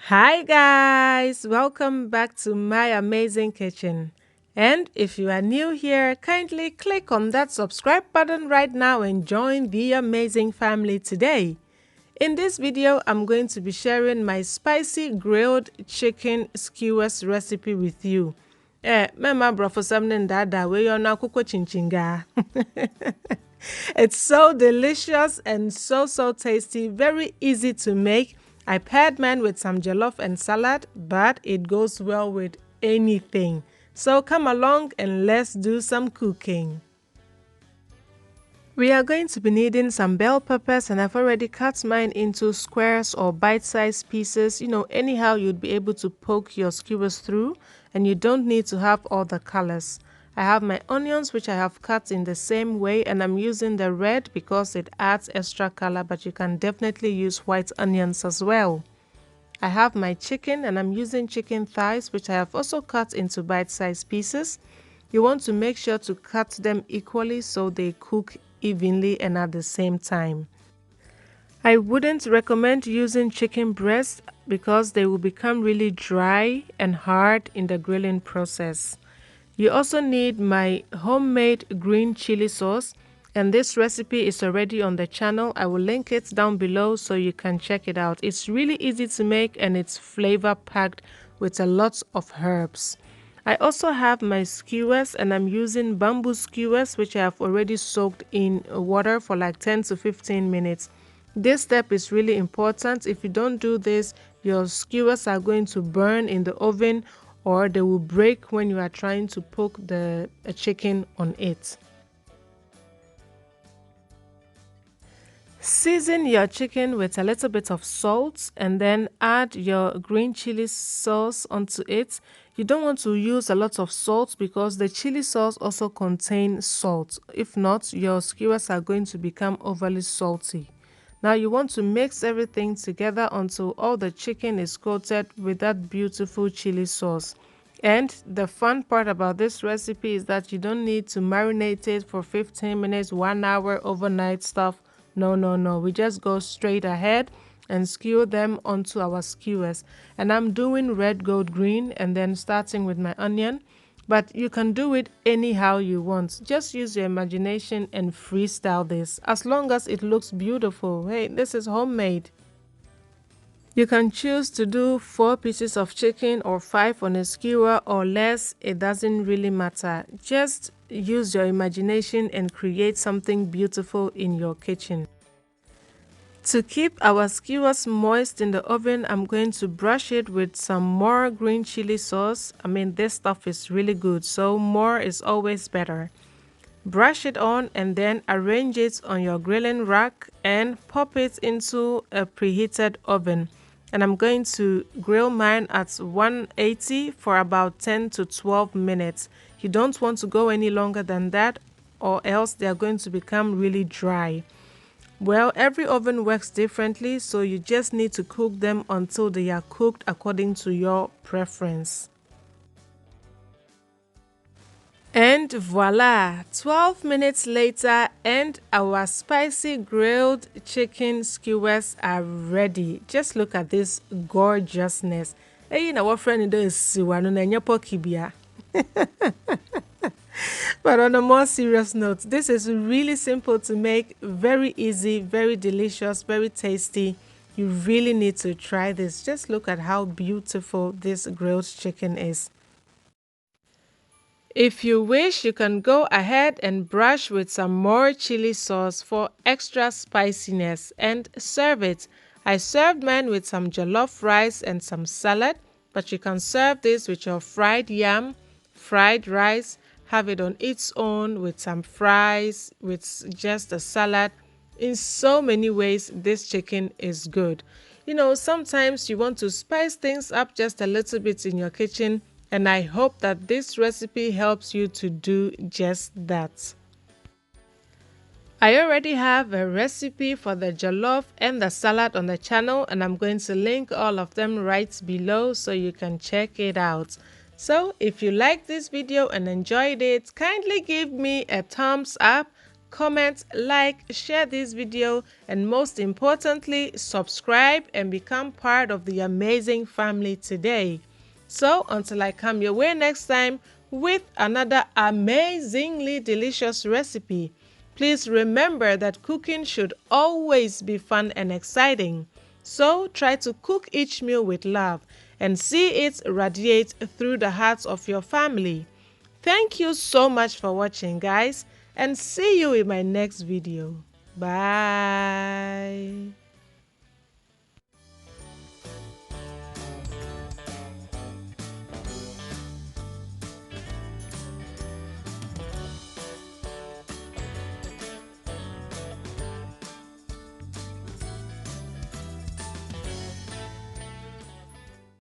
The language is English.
Hi guys, welcome back to my amazing kitchen. And if you are new here, kindly click on that subscribe button right now and join the amazing family today. In this video, I'm going to be sharing my spicy grilled chicken skewers recipe with you. Mema brofo samne dada we yo na kuko chinchinga. It's so delicious and so tasty, very easy to make. I paired mine with some jollof and salad, but it goes well with anything. So come along and let's do some cooking. We are going to be needing some bell peppers, and I've already cut mine into squares or bite-sized pieces, anyhow you'd be able to poke your skewers through, and you don't need to have all the colors. I have my onions, which I have cut in the same way, and I'm using the red because it adds extra color, but you can definitely use white onions as well. I have my chicken, and I'm using chicken thighs, which I have also cut into bite-sized pieces. You want to make sure to cut them equally so they cook evenly and at the same time. I wouldn't recommend using chicken breast because they will become really dry and hard in the grilling process. You also need my homemade green chili sauce, and this recipe is already on the channel. I will link it down below so you can check it out. It's really easy to make and it's flavor packed with a lot of herbs. I also have my skewers, and I'm using bamboo skewers which I have already soaked in water for like 10 to 15 minutes. This step is really important. If you don't do this, your skewers are going to burn in the oven or they will break when you are trying to poke the chicken on it. Season your chicken with a little bit of salt and then add your green chili sauce onto it. You don't want to use a lot of salt because the chili sauce also contains salt. If not, your skewers are going to become overly salty. Now you want to mix everything together until all the chicken is coated with that beautiful chili sauce. And the fun part about this recipe is that you don't need to marinate it for 15 minutes, 1 hour, overnight stuff. No. We just go straight ahead and skewer them onto our skewers. And I'm doing red, gold, green, and then starting with my onion. But you can do it anyhow you want. Just use your imagination and freestyle this. As long as it looks beautiful. Hey, this is homemade. You can choose to do 4 pieces of chicken or 5 on a skewer or less. It doesn't really matter. Just use your imagination and create something beautiful in your kitchen. To keep our skewers moist in the oven, I'm going to brush it with some more green chili sauce. I mean, this stuff is really good, so more is always better. Brush it on and then arrange it on your grilling rack and pop it into a preheated oven. And I'm going to grill mine at 180 for about 10 to 12 minutes. You don't want to go any longer than that or else they are going to become really dry. Well, every oven works differently, so you just need to cook them until they are cooked according to your preference. And voila, 12 minutes later and our spicy grilled chicken skewers are ready. Just look at this gorgeousness. Hey, na what friend is siwano na nyopo kibia. But on a more serious note, this is really simple to make, very easy, very delicious, very tasty. You really need to try this. Just look at how beautiful this grilled chicken is. If you wish, you can go ahead and brush with some more chili sauce for extra spiciness and serve it. I served mine with some jollof rice and some salad, but you can serve this with your fried yam, fried rice, have it on its own with some fries, with just a salad. In so many ways, this chicken is good. Sometimes you want to spice things up just a little bit in your kitchen, and I hope that this recipe helps you to do just that. I already have a recipe for the jollof and the salad on the channel, and I'm going to link all of them right below so you can check it out. So if you like this video and enjoyed it, kindly give me a thumbs up, comment, like, share this video, and most importantly, subscribe and become part of the amazing family today. So until I come your way next time with another amazingly delicious recipe, please remember that cooking should always be fun and exciting. So try to cook each meal with love and see it radiate through the hearts of your family. Thank you so much for watching, guys, and see you in my next video. Bye.